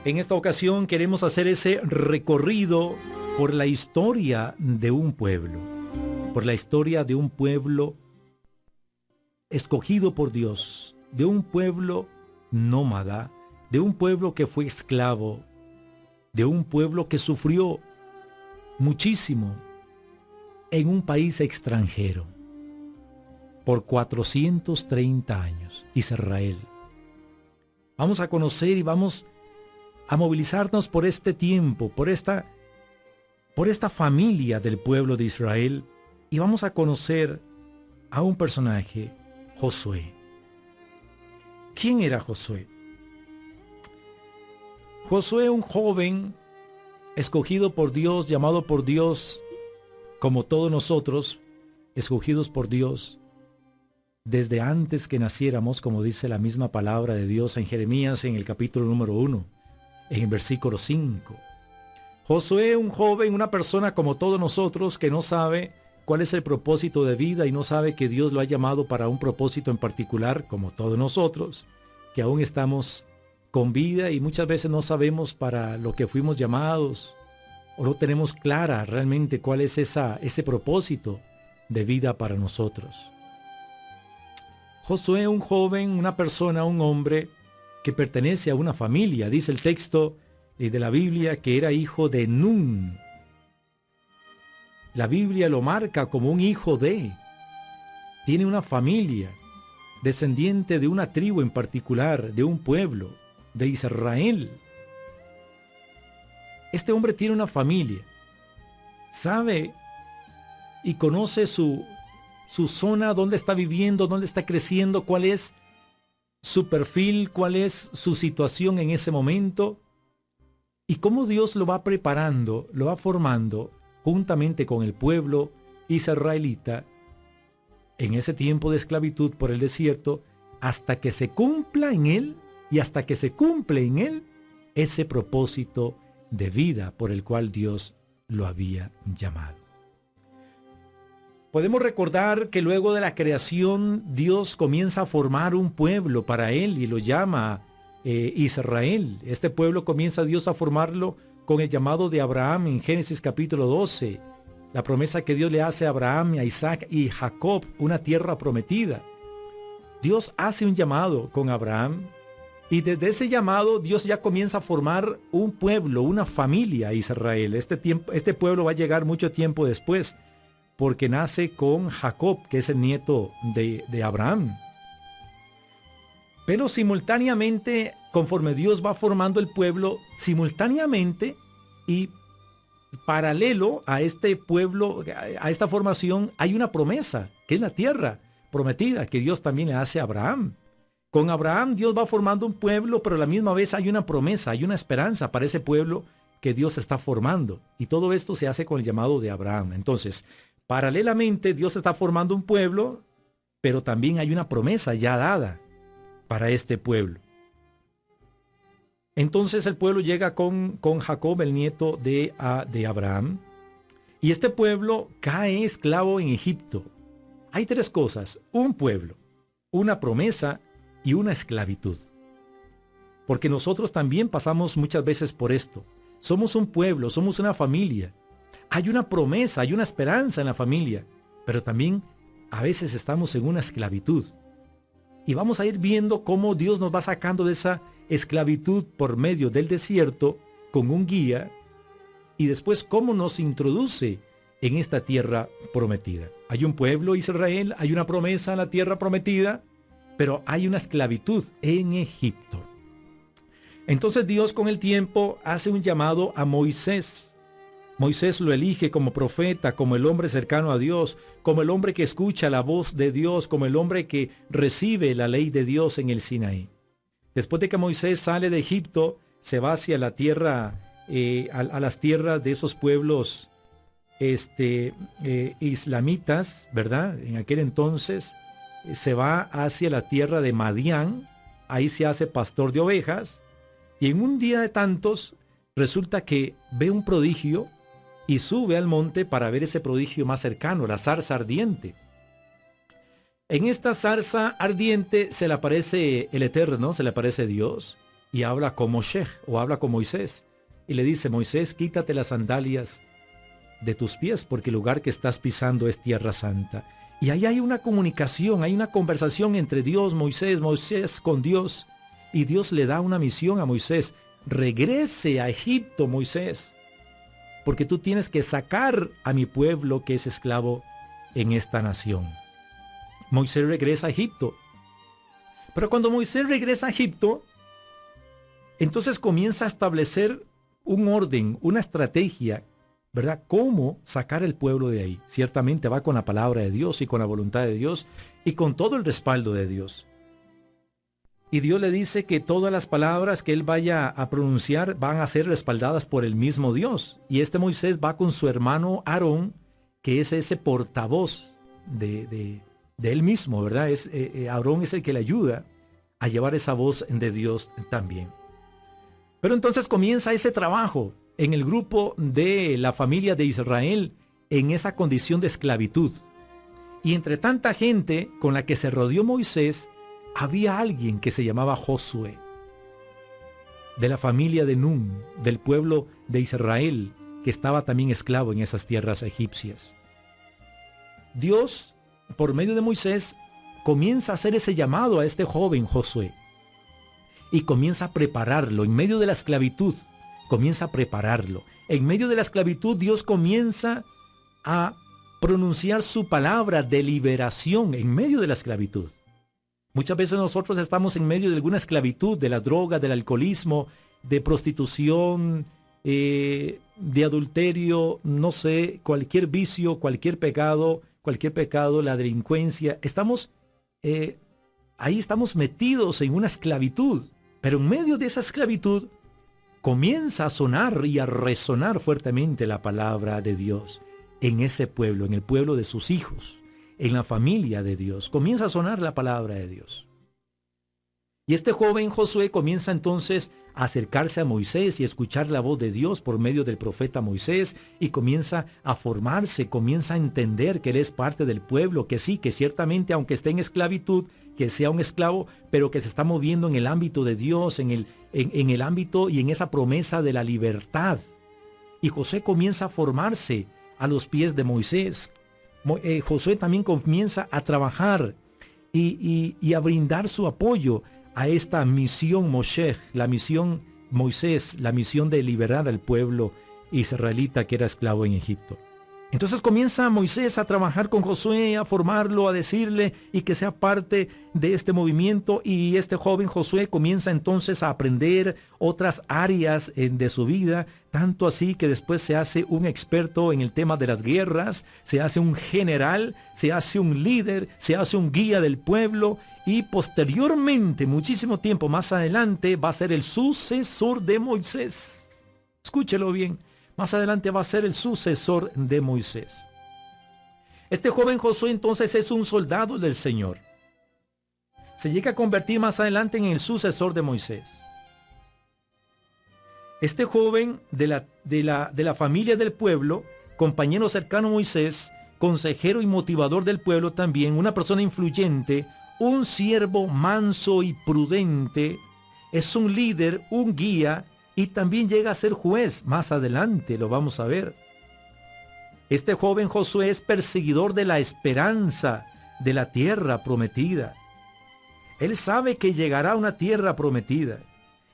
En esta ocasión queremos hacer ese recorrido por la historia de un pueblo, por la historia de un pueblo escogido por Dios, de un pueblo nómada, de un pueblo que fue esclavo, de un pueblo que sufrió muchísimo en un país extranjero por 430 años, Israel. Vamos a conocer y vamos a movilizarnos por este tiempo, por esta familia del pueblo de Israel, y vamos a conocer a un personaje, Josué. ¿Quién era Josué? Josué, un joven escogido por Dios, llamado por Dios, como todos nosotros, escogidos por Dios, desde antes que naciéramos, como dice la misma palabra de Dios en Jeremías, en el capítulo número 1, en el versículo 5. Josué, un joven, una persona como todos nosotros, que no sabe cuál es el propósito de vida y no sabe que Dios lo ha llamado para un propósito en particular, como todos nosotros, que aún estamos con vida y muchas veces no sabemos para lo que fuimos llamados, o no tenemos clara realmente cuál es ese propósito de vida para nosotros. Josué, un joven, una persona, un hombre que pertenece a una familia, dice el texto de la Biblia que era hijo de Nun. La Biblia lo marca como un hijo de. Tiene una familia, descendiente de una tribu en particular, de un pueblo, de Israel. Este hombre tiene una familia, sabe y conoce su zona, dónde está viviendo, dónde está creciendo, cuál es su perfil, cuál es su situación en ese momento y cómo Dios lo va preparando, lo va formando juntamente con el pueblo israelita en ese tiempo de esclavitud por el desierto, hasta que se cumpla en él y hasta que se cumple en él ese propósito de vida por el cual Dios lo había llamado. Podemos recordar que luego de la creación Dios comienza a formar un pueblo para él y lo llama Israel. Este pueblo comienza Dios a formarlo con el llamado de Abraham en Génesis capítulo 12. La promesa que Dios le hace a Abraham, a Isaac y Jacob, una tierra prometida. Dios hace un llamado con Abraham y desde ese llamado Dios ya comienza a formar un pueblo, una familia Israel. Este pueblo va a llegar mucho tiempo después, porque nace con Jacob, que es el nieto de Abraham. Pero simultáneamente, conforme Dios va formando el pueblo, simultáneamente y paralelo a este pueblo, a esta formación, hay una promesa, que es la tierra prometida, que Dios también le hace a Abraham. Con Abraham Dios va formando un pueblo, pero a la misma vez hay una promesa, hay una esperanza para ese pueblo que Dios está formando. Y todo esto se hace con el llamado de Abraham. Entonces, paralelamente Dios está formando un pueblo, pero también hay una promesa ya dada para este pueblo. Entonces el pueblo llega con Jacob, el nieto de Abraham, y este pueblo cae esclavo en Egipto. Hay tres cosas: un pueblo, una promesa y una esclavitud. Porque nosotros también pasamos muchas veces por esto. Somos un pueblo, somos una familia. Hay una promesa, hay una esperanza en la familia, pero también a veces estamos en una esclavitud. Y vamos a ir viendo cómo Dios nos va sacando de esa esclavitud por medio del desierto con un guía y después cómo nos introduce en esta tierra prometida. Hay un pueblo, Israel, hay una promesa en la tierra prometida, pero hay una esclavitud en Egipto. Entonces Dios con el tiempo hace un llamado a Moisés. Moisés lo elige como profeta, como el hombre cercano a Dios, como el hombre que escucha la voz de Dios, como el hombre que recibe la ley de Dios en el Sinaí. Después de que Moisés sale de Egipto, se va hacia la tierra, a las tierras de esos pueblos islamitas, ¿verdad? En aquel entonces se va hacia la tierra de Madián, ahí se hace pastor de ovejas, y en un día de tantos resulta que ve un prodigio y sube al monte para ver ese prodigio más cercano, la zarza ardiente. En esta zarza ardiente se le aparece el Eterno, se le aparece Dios, y habla con Moshe o habla con Moisés y le dice: Moisés, quítate las sandalias de tus pies porque el lugar que estás pisando es tierra santa. Y ahí hay una comunicación, hay una conversación entre Dios, Moisés con Dios. Y Dios le da una misión a Moisés: regrese a Egipto, Moisés, porque tú tienes que sacar a mi pueblo que es esclavo en esta nación. Moisés regresa a Egipto. Pero cuando Moisés regresa a Egipto, entonces comienza a establecer un orden, una estrategia, ¿verdad? ¿Cómo sacar el pueblo de ahí? Ciertamente va con la palabra de Dios y con la voluntad de Dios y con todo el respaldo de Dios. Y Dios le dice que todas las palabras que él vaya a pronunciar van a ser respaldadas por el mismo Dios. Y este Moisés va con su hermano Aarón, que es ese portavoz de él mismo, ¿verdad? Aarón es el que le ayuda a llevar esa voz de Dios también. Pero entonces comienza ese trabajo en el grupo de la familia de Israel en esa condición de esclavitud. Y entre tanta gente con la que se rodeó Moisés, había alguien que se llamaba Josué, de la familia de Nun, del pueblo de Israel, que estaba también esclavo en esas tierras egipcias. Dios, por medio de Moisés, comienza a hacer ese llamado a este joven Josué y comienza a prepararlo en medio de la esclavitud. Comienza a prepararlo. En medio de la esclavitud, Dios comienza a pronunciar su palabra de liberación en medio de la esclavitud. Muchas veces nosotros estamos en medio de alguna esclavitud, de la droga, del alcoholismo, de prostitución, de adulterio, no sé, cualquier vicio, cualquier pecado, la delincuencia. Ahí estamos metidos en una esclavitud. Pero en medio de esa esclavitud comienza a sonar y a resonar fuertemente la palabra de Dios en ese pueblo, en el pueblo de sus hijos, en la familia de Dios. Comienza a sonar la palabra de Dios. Y este joven Josué comienza entonces a acercarse a Moisés y a escuchar la voz de Dios por medio del profeta Moisés, y comienza a formarse, comienza a entender que él es parte del pueblo, que sí, que ciertamente aunque esté en esclavitud, que sea un esclavo, pero que se está moviendo en el ámbito de Dios, en el ámbito y en esa promesa de la libertad. Y Josué comienza a formarse a los pies de Moisés. Josué también comienza a trabajar y a brindar su apoyo a esta misión Moshe, la misión Moisés, la misión de liberar al pueblo israelita que era esclavo en Egipto. Entonces comienza Moisés a trabajar con Josué, a formarlo, a decirle y que sea parte de este movimiento, y este joven Josué comienza entonces a aprender otras áreas de su vida, tanto así que después se hace un experto en el tema de las guerras, se hace un general, se hace un líder, se hace un guía del pueblo, y posteriormente, muchísimo tiempo más adelante, va a ser el sucesor de Moisés. Escúchelo bien. Más adelante va a ser el sucesor de Moisés. Este joven Josué entonces es un soldado del Señor. Se llega a convertir más adelante en el sucesor de Moisés. Este joven de la familia del pueblo, compañero cercano a Moisés, consejero y motivador del pueblo también, una persona influyente, un siervo manso y prudente, es un líder, un guía, y también llega a ser juez. Más adelante lo vamos a ver. Este joven Josué es perseguidor de la esperanza de la tierra prometida. Él sabe que llegará una tierra prometida.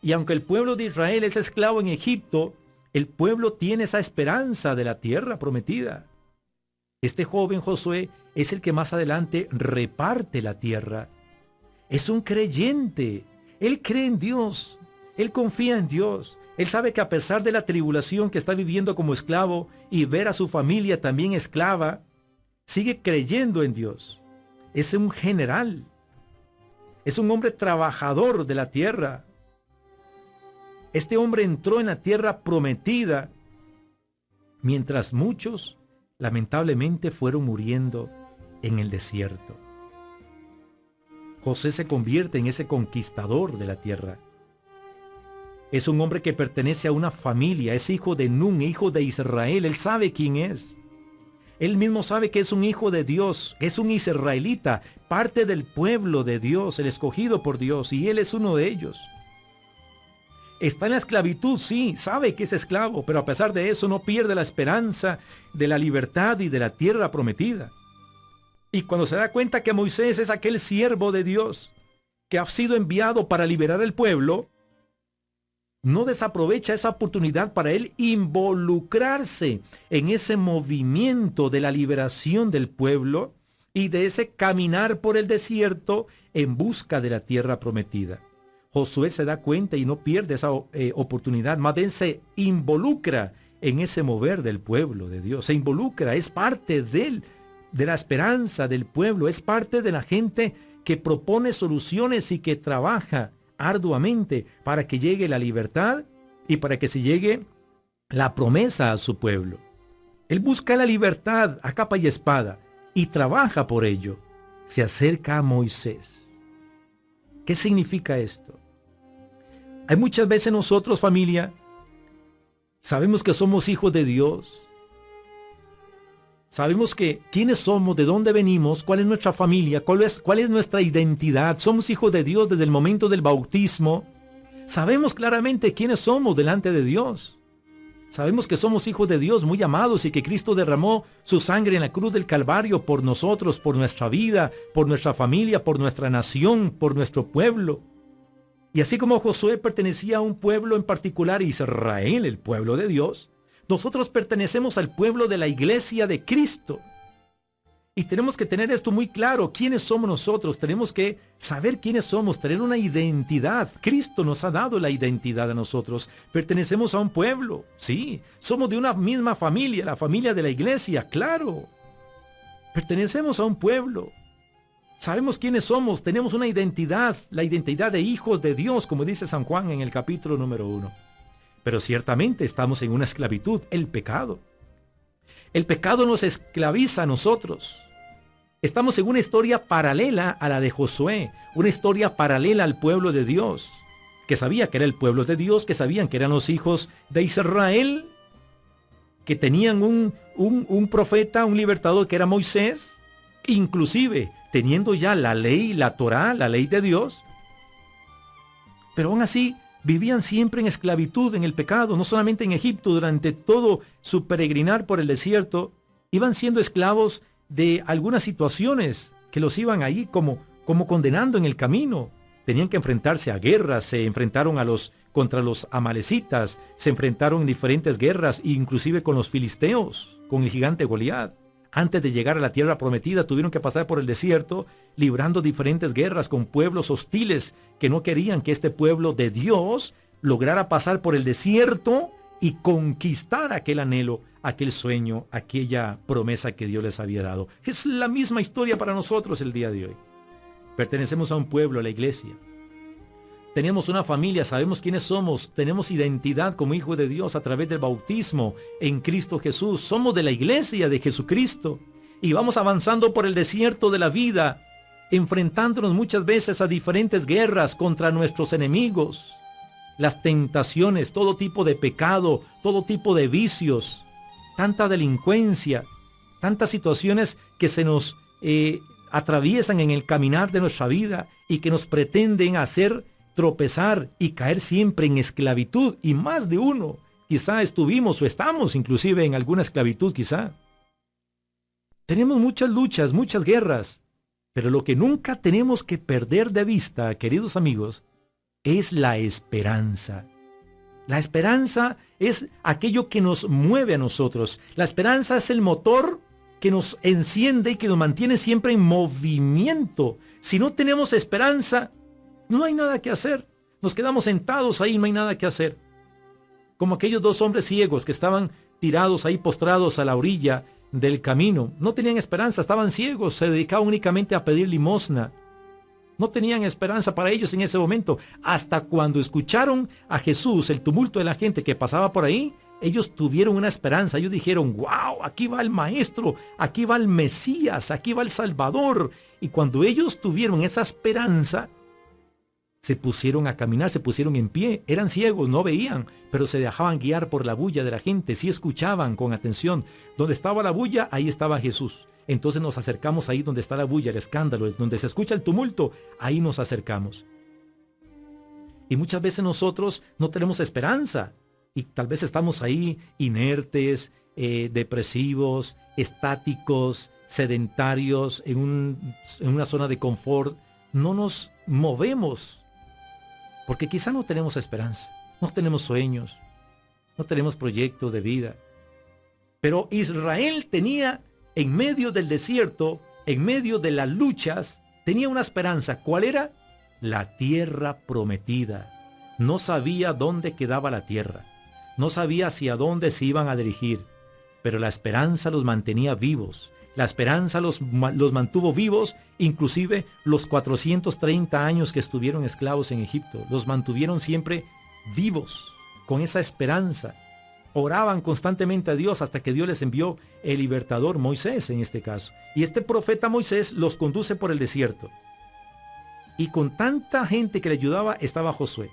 Y aunque el pueblo de Israel es esclavo en Egipto, el pueblo tiene esa esperanza de la tierra prometida. Este joven Josué es el que más adelante reparte la tierra. Es un creyente. Él cree en Dios. Él confía en Dios. Él sabe que a pesar de la tribulación que está viviendo como esclavo y ver a su familia también esclava, sigue creyendo en Dios. Es un general. Es un hombre trabajador de la tierra. Este hombre entró en la tierra prometida, mientras muchos, lamentablemente, fueron muriendo en el desierto. José se convierte en ese conquistador de la tierra. Es un hombre que pertenece a una familia, es hijo de Nun, hijo de Israel. Él sabe quién es. Él mismo sabe que es un hijo de Dios, es un israelita, parte del pueblo de Dios, el escogido por Dios, y él es uno de ellos. Está en la esclavitud, sí, sabe que es esclavo, pero a pesar de eso no pierde la esperanza de la libertad y de la tierra prometida. Y cuando se da cuenta que Moisés es aquel siervo de Dios que ha sido enviado para liberar el pueblo, no desaprovecha esa oportunidad para él involucrarse en ese movimiento de la liberación del pueblo y de ese caminar por el desierto en busca de la tierra prometida. Josué se da cuenta y no pierde esa oportunidad, más bien se involucra en ese mover del pueblo de Dios, se involucra, es parte de la esperanza del pueblo, es parte de la gente que propone soluciones y que trabaja arduamente para que llegue la libertad y para que se llegue la promesa a su pueblo. Él busca la libertad a capa y espada y trabaja por ello. Se acerca a Moisés. ¿Qué significa esto? Hay muchas veces nosotros, familia, sabemos que somos hijos de Dios. Sabemos que quiénes somos, de dónde venimos, cuál es nuestra familia, cuál es nuestra identidad. Somos hijos de Dios desde el momento del bautismo. Sabemos claramente quiénes somos delante de Dios. Sabemos que somos hijos de Dios muy amados y que Cristo derramó su sangre en la cruz del Calvario por nosotros, por nuestra vida, por nuestra familia, por nuestra nación, por nuestro pueblo. Y así como Josué pertenecía a un pueblo en particular, Israel, el pueblo de Dios, nosotros pertenecemos al pueblo de la iglesia de Cristo. Y tenemos que tener esto muy claro. ¿Quiénes somos nosotros? Tenemos que saber quiénes somos, tener una identidad. Cristo nos ha dado la identidad a nosotros. Pertenecemos a un pueblo, sí. Somos de una misma familia, la familia de la iglesia, claro. Pertenecemos a un pueblo. Sabemos quiénes somos, tenemos una identidad, la identidad de hijos de Dios, como dice San Juan en el capítulo número 1. Pero ciertamente estamos en una esclavitud, el pecado. El pecado nos esclaviza a nosotros. Estamos en una historia paralela a la de Josué, una historia paralela al pueblo de Dios, que sabía que era el pueblo de Dios, que sabían que eran los hijos de Israel, que tenían un profeta, un libertador que era Moisés, inclusive teniendo ya la ley, la Torá, la ley de Dios. Pero aún así vivían siempre en esclavitud, en el pecado, no solamente en Egipto, durante todo su peregrinar por el desierto, iban siendo esclavos de algunas situaciones que los iban ahí como condenando en el camino. Tenían que enfrentarse a guerras, se enfrentaron contra los amalecitas, se enfrentaron en diferentes guerras, inclusive con los filisteos, con el gigante Goliat. Antes de llegar a la tierra prometida, tuvieron que pasar por el desierto, librando diferentes guerras con pueblos hostiles que no querían que este pueblo de Dios lograra pasar por el desierto y conquistar aquel anhelo, aquel sueño, aquella promesa que Dios les había dado. Es la misma historia para nosotros el día de hoy. Pertenecemos a un pueblo, a la iglesia. Tenemos una familia, sabemos quiénes somos, tenemos identidad como hijos de Dios a través del bautismo en Cristo Jesús. Somos de la iglesia de Jesucristo y vamos avanzando por el desierto de la vida, enfrentándonos muchas veces a diferentes guerras contra nuestros enemigos, las tentaciones, todo tipo de pecado, todo tipo de vicios, tanta delincuencia, tantas situaciones que se nos atraviesan en el caminar de nuestra vida y que nos pretenden hacer tropezar y caer siempre en esclavitud, y más de uno quizá estuvimos o estamos inclusive en alguna esclavitud quizá. Tenemos muchas luchas, muchas guerras, pero lo que nunca tenemos que perder de vista, queridos amigos, es la esperanza. La esperanza es aquello que nos mueve a nosotros. La esperanza es el motor que nos enciende y que nos mantiene siempre en movimiento. Si no tenemos esperanza, no hay nada que hacer. Nos quedamos sentados ahí, no hay nada que hacer. Como aquellos dos hombres ciegos que estaban tirados ahí, postrados a la orilla del camino. No tenían esperanza, estaban ciegos, se dedicaban únicamente a pedir limosna. No tenían esperanza para ellos en ese momento. Hasta cuando escucharon a Jesús, el tumulto de la gente que pasaba por ahí, ellos tuvieron una esperanza. Ellos dijeron, wow, aquí va el Maestro, aquí va el Mesías, aquí va el Salvador. Y cuando ellos tuvieron esa esperanza, se pusieron a caminar, se pusieron en pie. Eran ciegos, no veían, pero se dejaban guiar por la bulla de la gente. Sí escuchaban con atención. Donde estaba la bulla, ahí estaba Jesús. Entonces nos acercamos ahí donde está la bulla, el escándalo, donde se escucha el tumulto, ahí nos acercamos. Y muchas veces nosotros no tenemos esperanza. Y tal vez estamos ahí inertes, depresivos, estáticos, sedentarios, en una zona de confort. No nos movemos porque quizá no tenemos esperanza, no tenemos sueños, no tenemos proyectos de vida. Pero Israel tenía en medio del desierto, en medio de las luchas, tenía una esperanza. ¿Cuál era? La tierra prometida. No sabía dónde quedaba la tierra. No sabía hacia dónde se iban a dirigir. Pero la esperanza los mantenía vivos. La esperanza los mantuvo vivos, inclusive los 430 años que estuvieron esclavos en Egipto. Los mantuvieron siempre vivos, con esa esperanza. Oraban constantemente a Dios hasta que Dios les envió el libertador, Moisés en este caso. Y este profeta Moisés los conduce por el desierto. Y con tanta gente que le ayudaba estaba Josué.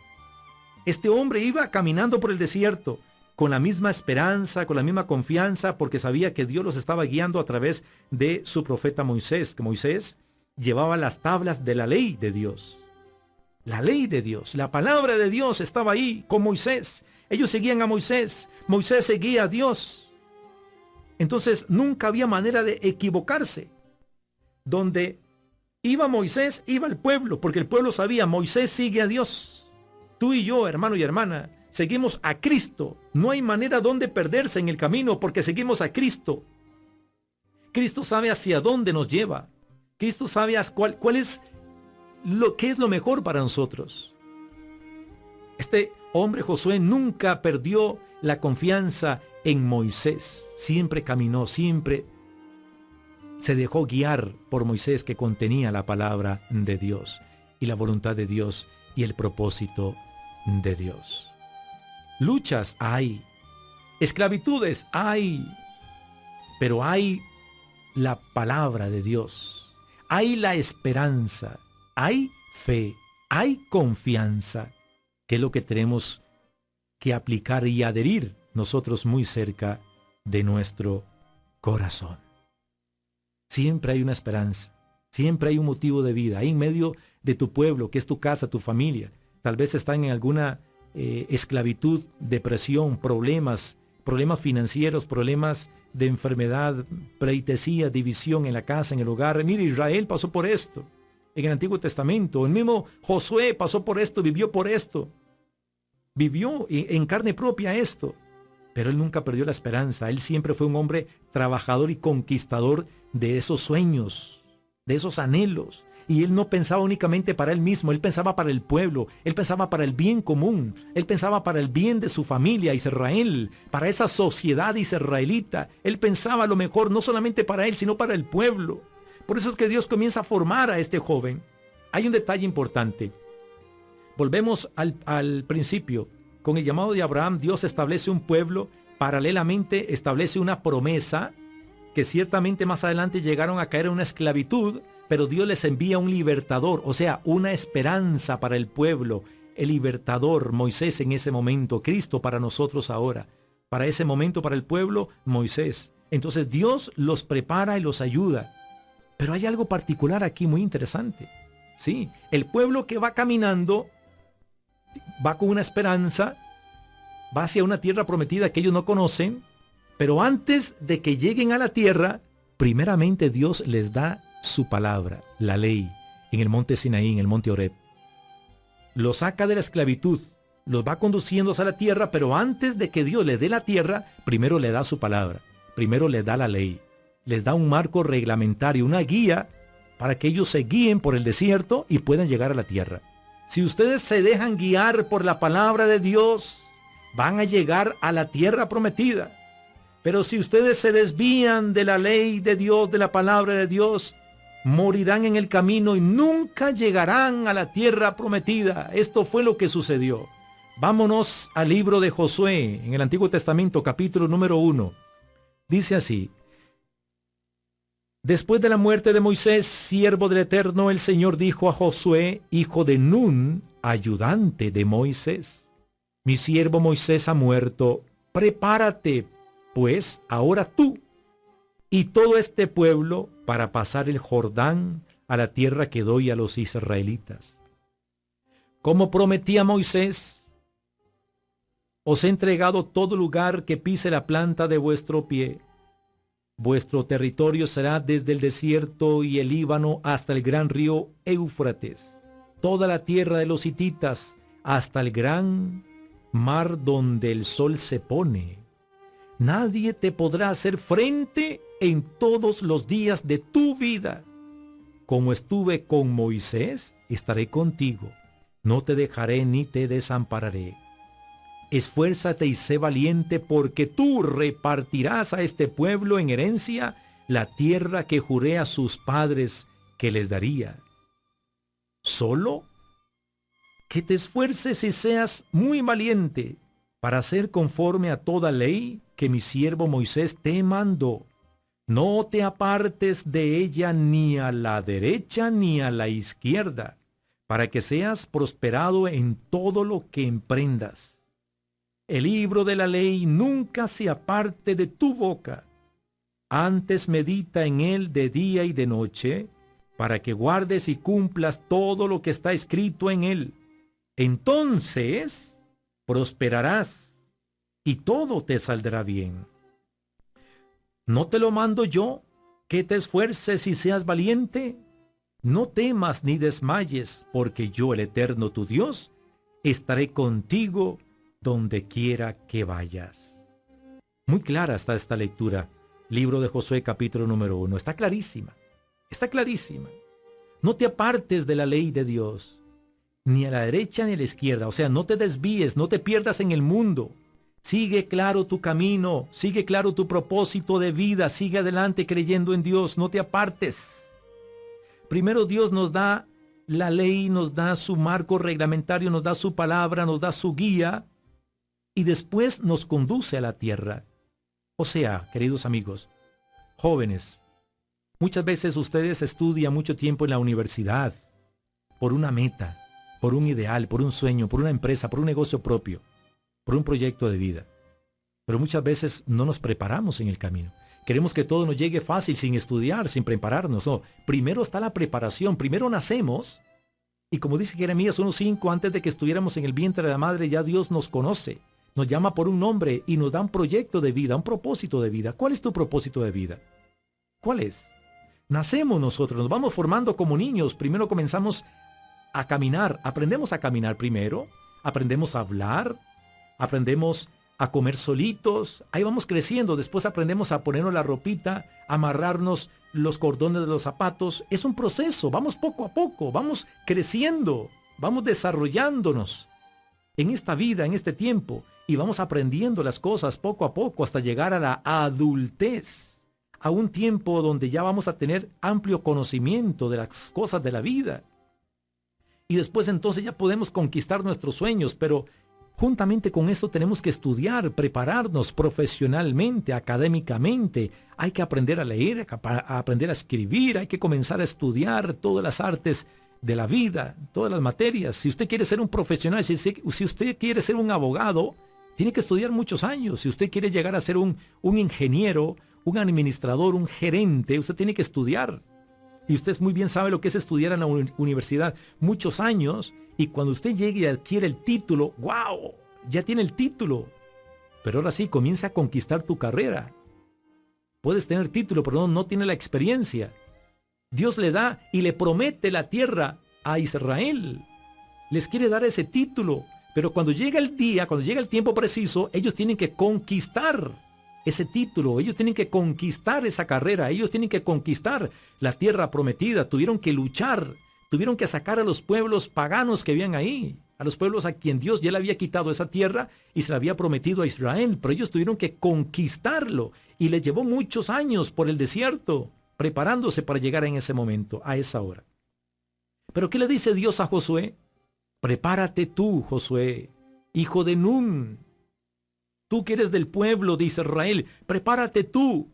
Este hombre iba caminando por el desierto con la misma esperanza, con la misma confianza, porque sabía que Dios los estaba guiando a través de su profeta Moisés, que Moisés llevaba las tablas de la ley de Dios. La ley de Dios, la palabra de Dios estaba ahí con Moisés. Ellos seguían a Moisés, Moisés seguía a Dios. Entonces nunca había manera de equivocarse. Donde iba Moisés, iba el pueblo, porque el pueblo sabía, Moisés sigue a Dios. Tú y yo, hermano y hermana, seguimos a Cristo. No hay manera donde perderse en el camino porque seguimos a Cristo. Cristo sabe hacia dónde nos lleva. Cristo sabe cuál es qué es lo mejor para nosotros. Este hombre Josué nunca perdió la confianza en Moisés. Siempre caminó, siempre se dejó guiar por Moisés, que contenía la palabra de Dios y la voluntad de Dios y el propósito de Dios. Luchas hay, esclavitudes hay, pero hay la palabra de Dios, hay la esperanza, hay fe, hay confianza, que es lo que tenemos que aplicar y adherir nosotros muy cerca de nuestro corazón. Siempre hay una esperanza, siempre hay un motivo de vida, ahí en medio de tu pueblo, que es tu casa, tu familia. Tal vez están en alguna esclavitud, depresión, problemas financieros, problemas de enfermedad, pleitesía, división en la casa, en el hogar. Mira, Israel pasó por esto en el Antiguo Testamento. El mismo Josué pasó por esto, vivió por esto. Vivió en carne propia esto. Pero él nunca perdió la esperanza. Él siempre fue un hombre trabajador y conquistador de esos sueños, de esos anhelos. Y él no pensaba únicamente para él mismo, él pensaba para el pueblo, él pensaba para el bien común, él pensaba para el bien de su familia Israel, para esa sociedad israelita. Él pensaba lo mejor no solamente para él, sino para el pueblo. Por eso es que Dios comienza a formar a este joven. Hay un detalle importante. Volvemos al principio. Con el llamado de Abraham, Dios establece un pueblo, paralelamente establece una promesa, que ciertamente más adelante llegaron a caer en una esclavitud, pero Dios les envía un libertador, o sea, una esperanza para el pueblo, el libertador, Moisés en ese momento, Cristo para nosotros ahora. Para ese momento, para el pueblo, Moisés. Entonces Dios los prepara y los ayuda. Pero hay algo particular aquí muy interesante. Sí, el pueblo que va caminando, va con una esperanza, va hacia una tierra prometida que ellos no conocen, pero antes de que lleguen a la tierra, primeramente Dios les da su palabra, la ley, en el monte Sinaí, en el monte Horeb. Los saca de la esclavitud, los va conduciendo hacia la tierra, pero antes de que Dios les dé la tierra, primero le da su palabra, primero les da la ley, les da un marco reglamentario, una guía para que ellos se guíen por el desierto y puedan llegar a la tierra. Si ustedes se dejan guiar por la palabra de Dios, van a llegar a la tierra prometida. Pero si ustedes se desvían de la ley de Dios, de la palabra de Dios, morirán en el camino y nunca llegarán a la tierra prometida. Esto fue lo que sucedió. Vámonos al libro de Josué, en el Antiguo Testamento, capítulo número 1. Dice así: después de la muerte de Moisés, siervo del Eterno, el Señor dijo a Josué, hijo de Nun, ayudante de Moisés: mi siervo Moisés ha muerto, prepárate, pues, ahora tú y todo este pueblo para pasar el Jordán a la tierra que doy a los israelitas. como prometí a Moisés, os he entregado todo lugar que pise la planta de vuestro pie. Vuestro territorio será desde el desierto y el Líbano hasta el gran río Éufrates, toda la tierra de los hititas, hasta el gran mar donde el sol se pone. Nadie te podrá hacer frente en todos los días de tu vida. Como estuve con Moisés, estaré contigo. No te dejaré ni te desampararé. Esfuérzate y sé valiente, porque tú repartirás a este pueblo en herencia la tierra que juré a sus padres que les daría. Solo que te esfuerces y seas muy valiente para hacer conforme a toda ley que mi siervo Moisés te mandó. No te apartes de ella ni a la derecha ni a la izquierda, para que seas prosperado en todo lo que emprendas. El libro de la ley nunca se aparte de tu boca. Antes medita en él de día y de noche, para que guardes y cumplas todo lo que está escrito en él. Entonces prosperarás y todo te saldrá bien. ¿No te lo mando yo, que te esfuerces y seas valiente? No temas ni desmayes, porque yo, el Eterno tu Dios, estaré contigo donde quiera que vayas. Muy clara está esta lectura. Libro de Josué, capítulo número 1. Está clarísima. Está clarísima. No te apartes de la ley de Dios, ni a la derecha ni a la izquierda. O sea, no te desvíes, no te pierdas en el mundo. Sigue claro tu camino, sigue claro tu propósito de vida, sigue adelante creyendo en Dios, no te apartes. Primero Dios nos da la ley, nos da su marco reglamentario, nos da su palabra, nos da su guía, y después nos conduce a la tierra. O sea, queridos amigos, jóvenes, muchas veces ustedes estudian mucho tiempo en la universidad por una meta, por un ideal, por un sueño, por una empresa, por un negocio propio, por un proyecto de vida. Pero muchas veces no nos preparamos en el camino. Queremos que todo nos llegue fácil, sin estudiar, sin prepararnos. No, primero está la preparación, primero nacemos, y como dice Jeremías 1:5, antes de que estuviéramos en el vientre de la madre, ya Dios nos conoce. Nos llama por un nombre y nos da un proyecto de vida, un propósito de vida. ¿Cuál es tu propósito de vida? ¿Cuál es? Nacemos nosotros, nos vamos formando como niños. Primero comenzamos a caminar, aprendemos a caminar primero, aprendemos a hablar, aprendemos a comer solitos. Ahí vamos creciendo, después aprendemos a ponernos la ropita, amarrarnos los cordones de los zapatos. Es un proceso, vamos poco a poco, vamos creciendo, vamos desarrollándonos en esta vida, en este tiempo. Y vamos aprendiendo las cosas poco a poco hasta llegar a la adultez, a un tiempo donde ya vamos a tener amplio conocimiento de las cosas de la vida. Y después entonces ya podemos conquistar nuestros sueños, pero juntamente con esto tenemos que estudiar, prepararnos profesionalmente, académicamente. Hay que aprender a leer, a aprender a escribir, hay que comenzar a estudiar todas las artes de la vida, todas las materias. Si usted quiere ser un profesional, si usted quiere ser un abogado, tiene que estudiar muchos años. Si usted quiere llegar a ser un ingeniero, un administrador, un gerente, usted tiene que estudiar. Y usted muy bien sabe lo que es estudiar en la universidad. Muchos años. Y cuando usted llegue y adquiere el título, ¡wow! Ya tiene el título. Pero ahora sí, comienza a conquistar tu carrera. Puedes tener título, pero no tiene la experiencia. Dios le da y le promete la tierra a Israel. Les quiere dar ese título. Pero cuando llega el día, cuando llega el tiempo preciso, ellos tienen que conquistar ese título, ellos tienen que conquistar esa carrera, ellos tienen que conquistar la tierra prometida, tuvieron que luchar, tuvieron que sacar a los pueblos paganos que habían ahí, a los pueblos a quien Dios ya le había quitado esa tierra y se la había prometido a Israel, pero ellos tuvieron que conquistarlo y les llevó muchos años por el desierto, preparándose para llegar en ese momento, a esa hora. Pero ¿qué le dice Dios a Josué? Prepárate tú, Josué, hijo de Nun. Tú que eres del pueblo de Israel, prepárate tú.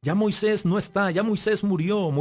Ya Moisés no está, ya Moisés murió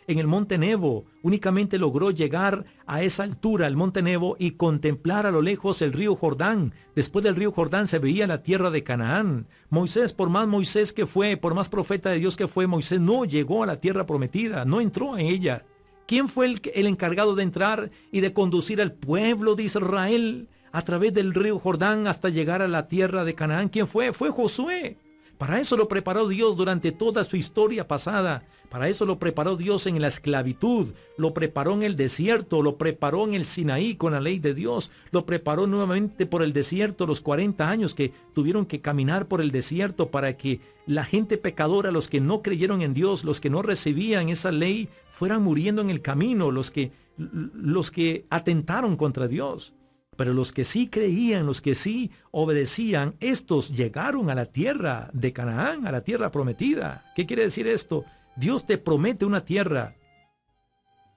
en el monte Nebo. Únicamente logró llegar a esa altura, el monte Nebo, y contemplar a lo lejos el río Jordán. Después del río Jordán se veía la tierra de Canaán. Moisés, por más Moisés que fue, por más profeta de Dios que fue, Moisés no llegó a la tierra prometida, no entró en ella. ¿Quién fue el encargado de entrar y de conducir al pueblo de Israel a través del río Jordán hasta llegar a la tierra de Canaán? ¿Quién fue? Fue Josué. Para eso lo preparó Dios durante toda su historia pasada. Para eso lo preparó Dios en la esclavitud, lo preparó en el desierto, lo preparó en el Sinaí con la ley de Dios, lo preparó nuevamente por el desierto los 40 años que tuvieron que caminar por el desierto para que la gente pecadora, los que no creyeron en Dios, los que no recibían esa ley, fueran muriendo en el camino, los que atentaron contra Dios. Pero los que sí creían, los que sí obedecían, estos llegaron a la tierra de Canaán, a la tierra prometida. ¿Qué quiere decir esto? Dios te promete una tierra.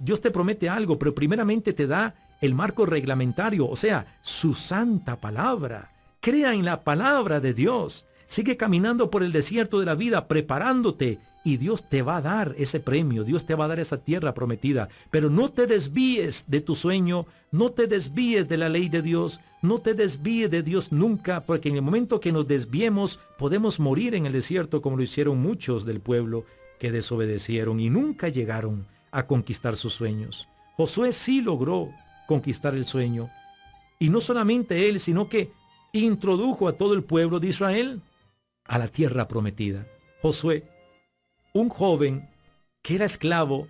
Dios te promete algo, pero primeramente te da el marco reglamentario, o sea, su santa palabra. Crea en la palabra de Dios. Sigue caminando por el desierto de la vida, preparándote. Y Dios te va a dar ese premio, Dios te va a dar esa tierra prometida. Pero no te desvíes de tu sueño, no te desvíes de la ley de Dios, no te desvíes de Dios nunca, porque en el momento que nos desviemos podemos morir en el desierto como lo hicieron muchos del pueblo que desobedecieron y nunca llegaron a conquistar sus sueños. Josué sí logró conquistar el sueño. Y no solamente él, sino que introdujo a todo el pueblo de Israel a la tierra prometida. Josué, un joven que era esclavo,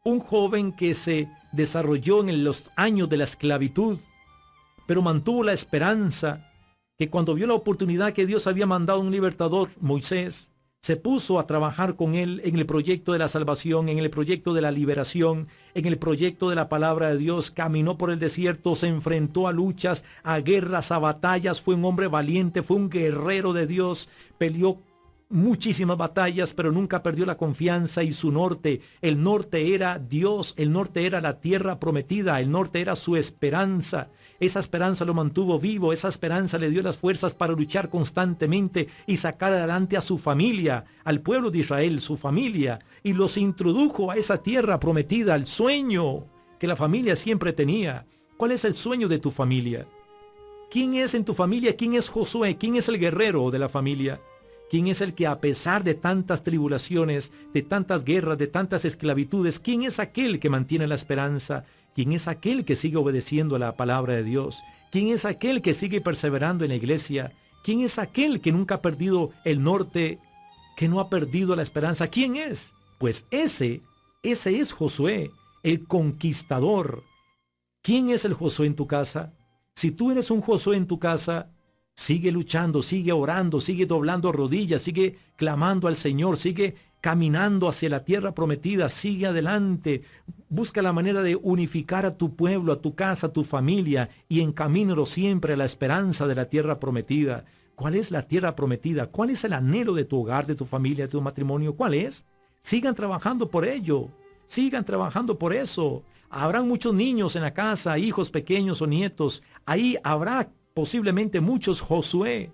un joven que se desarrolló en los años de la esclavitud, pero mantuvo la esperanza que cuando vio la oportunidad que Dios había mandado un libertador, Moisés, se puso a trabajar con él en el proyecto de la salvación, en el proyecto de la liberación, en el proyecto de la palabra de Dios. Caminó por el desierto, se enfrentó a luchas, a guerras, a batallas. Fue un hombre valiente, fue un guerrero de Dios. Peleó muchísimas batallas, pero nunca perdió la confianza y su norte. El norte era Dios, el norte era la tierra prometida, el norte era su esperanza. Esa esperanza lo mantuvo vivo, esa esperanza le dio las fuerzas para luchar constantemente y sacar adelante a su familia, al pueblo de Israel, su familia, y los introdujo a esa tierra prometida, al sueño que la familia siempre tenía. ¿Cuál es el sueño de tu familia? ¿Quién es en tu familia? ¿Quién es Josué? ¿Quién es el guerrero de la familia? ¿Quién es el que a pesar de tantas tribulaciones, de tantas guerras, de tantas esclavitudes, quién es aquel que mantiene la esperanza? ¿Quién es aquel que sigue obedeciendo a la palabra de Dios? ¿Quién es aquel que sigue perseverando en la iglesia? ¿Quién es aquel que nunca ha perdido el norte, que no ha perdido la esperanza? ¿Quién es? Pues ese es Josué, el conquistador. ¿Quién es el Josué en tu casa? Si tú eres un Josué en tu casa, sigue luchando, sigue orando, sigue doblando rodillas, sigue clamando al Señor, sigue caminando hacia la tierra prometida, sigue adelante. Busca la manera de unificar a tu pueblo, a tu casa, a tu familia y encamínalo siempre a la esperanza de la tierra prometida. ¿Cuál es la tierra prometida? ¿Cuál es el anhelo de tu hogar, de tu familia, de tu matrimonio? ¿Cuál es? Sigan trabajando por ello. Sigan trabajando por eso. Habrán muchos niños en la casa, hijos pequeños o nietos. Ahí habrá posiblemente muchos Josué,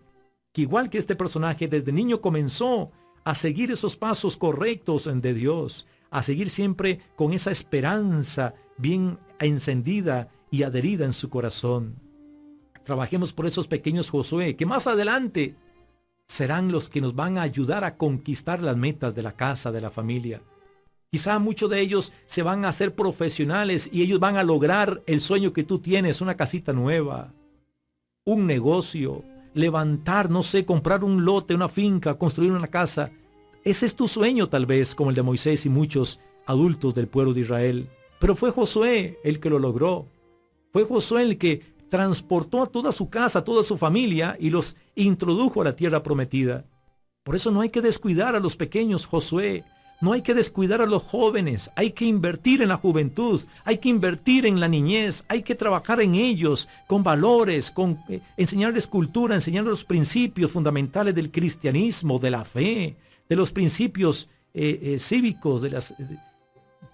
que igual que este personaje desde niño comenzó a seguir esos pasos correctos de Dios, a seguir siempre con esa esperanza bien encendida y adherida en su corazón. Trabajemos por esos pequeños Josué, que más adelante serán los que nos van a ayudar a conquistar las metas de la casa, de la familia. Quizá muchos de ellos se van a hacer profesionales y ellos van a lograr el sueño que tú tienes, una casita nueva, un negocio, levantar, no sé, comprar un lote, una finca, construir una casa. Ese es tu sueño tal vez, como el de Moisés y muchos adultos del pueblo de Israel. Pero fue Josué el que lo logró. Fue Josué el que transportó a toda su casa, a toda su familia y los introdujo a la tierra prometida. Por eso no hay que descuidar a los pequeños, Josué. No hay que descuidar a los jóvenes, hay que invertir en la juventud, hay que invertir en la niñez, hay que trabajar en ellos con valores, con enseñarles cultura, enseñarles los principios fundamentales del cristianismo, de la fe, de los principios cívicos,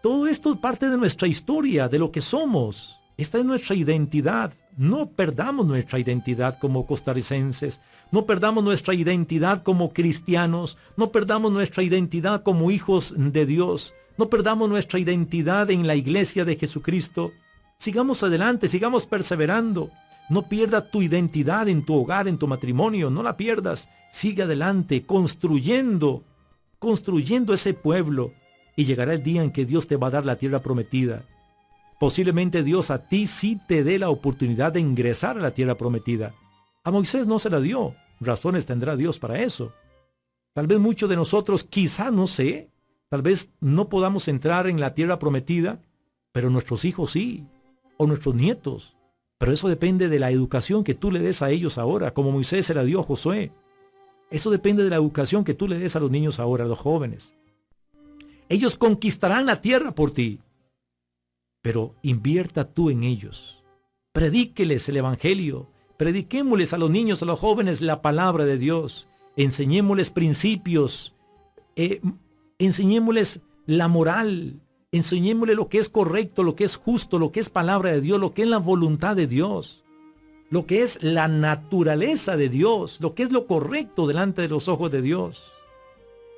todo esto es parte de nuestra historia, de lo que somos. Esta es nuestra identidad. No perdamos nuestra identidad como costarricenses, no perdamos nuestra identidad como cristianos, no perdamos nuestra identidad como hijos de Dios, no perdamos nuestra identidad en la iglesia de Jesucristo. Sigamos adelante, sigamos perseverando. No pierdas tu identidad en tu hogar, en tu matrimonio, no la pierdas. Sigue adelante, construyendo ese pueblo y llegará el día en que Dios te va a dar la tierra prometida. Posiblemente Dios a ti sí te dé la oportunidad de ingresar a la tierra prometida. A Moisés no se la dio. Razones tendrá Dios para eso. Tal vez muchos de nosotros, quizá no sé, tal vez no podamos entrar en la tierra prometida, pero nuestros hijos sí, o nuestros nietos. Pero eso depende de la educación que tú le des a ellos ahora, como Moisés se la dio a Josué. Eso depende de la educación que tú le des a los niños ahora, a los jóvenes. Ellos conquistarán la tierra por ti, pero invierta tú en ellos. Predíqueles el evangelio, prediquémosles a los niños, a los jóvenes la palabra de Dios. Enseñémosles principios, enseñémosles la moral, enseñémosles lo que es correcto, lo que es justo, lo que es palabra de Dios, lo que es la voluntad de Dios, lo que es la naturaleza de Dios, lo que es lo correcto delante de los ojos de Dios.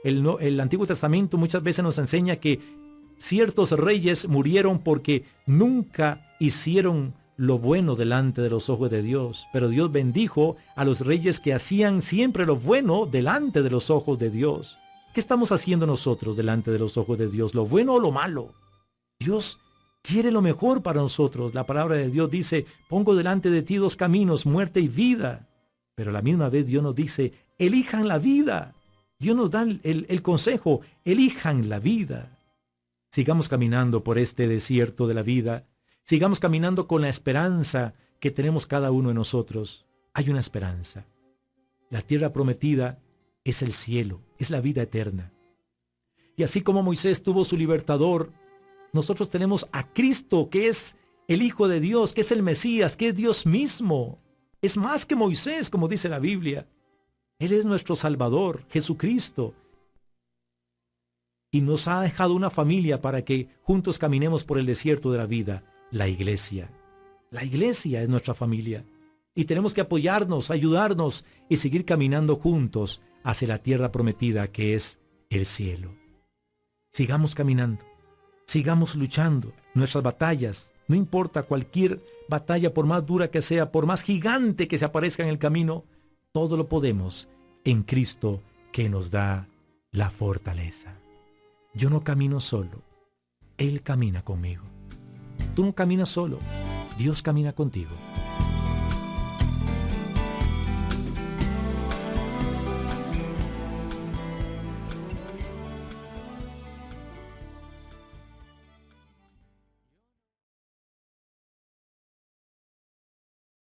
El Antiguo Testamento muchas veces nos enseña que ciertos reyes murieron porque nunca hicieron lo bueno delante de los ojos de Dios, pero Dios bendijo a los reyes que hacían siempre lo bueno delante de los ojos de Dios. ¿Qué estamos haciendo nosotros delante de los ojos de Dios? ¿Lo bueno o lo malo? Dios quiere lo mejor para nosotros. La palabra de Dios dice, pongo delante de ti dos caminos, muerte y vida. Pero a la misma vez Dios nos dice, elijan la vida. Dios nos da el consejo, elijan la vida. Sigamos caminando por este desierto de la vida. Sigamos caminando con la esperanza que tenemos cada uno de nosotros. Hay una esperanza. La tierra prometida es el cielo, es la vida eterna. Y así como Moisés tuvo su libertador, nosotros tenemos a Cristo, que es el Hijo de Dios, que es el Mesías, que es Dios mismo. Es más que Moisés, como dice la Biblia. Él es nuestro Salvador, Jesucristo. Y nos ha dejado una familia para que juntos caminemos por el desierto de la vida. La iglesia. La iglesia es nuestra familia. Y tenemos que apoyarnos, ayudarnos y seguir caminando juntos hacia la tierra prometida que es el cielo. Sigamos caminando. Sigamos luchando nuestras batallas. No importa cualquier batalla, por más dura que sea, por más gigante que se aparezca en el camino, todo lo podemos en Cristo que nos da la fortaleza. Yo no camino solo. Él camina conmigo. Tú no caminas solo, Dios camina contigo.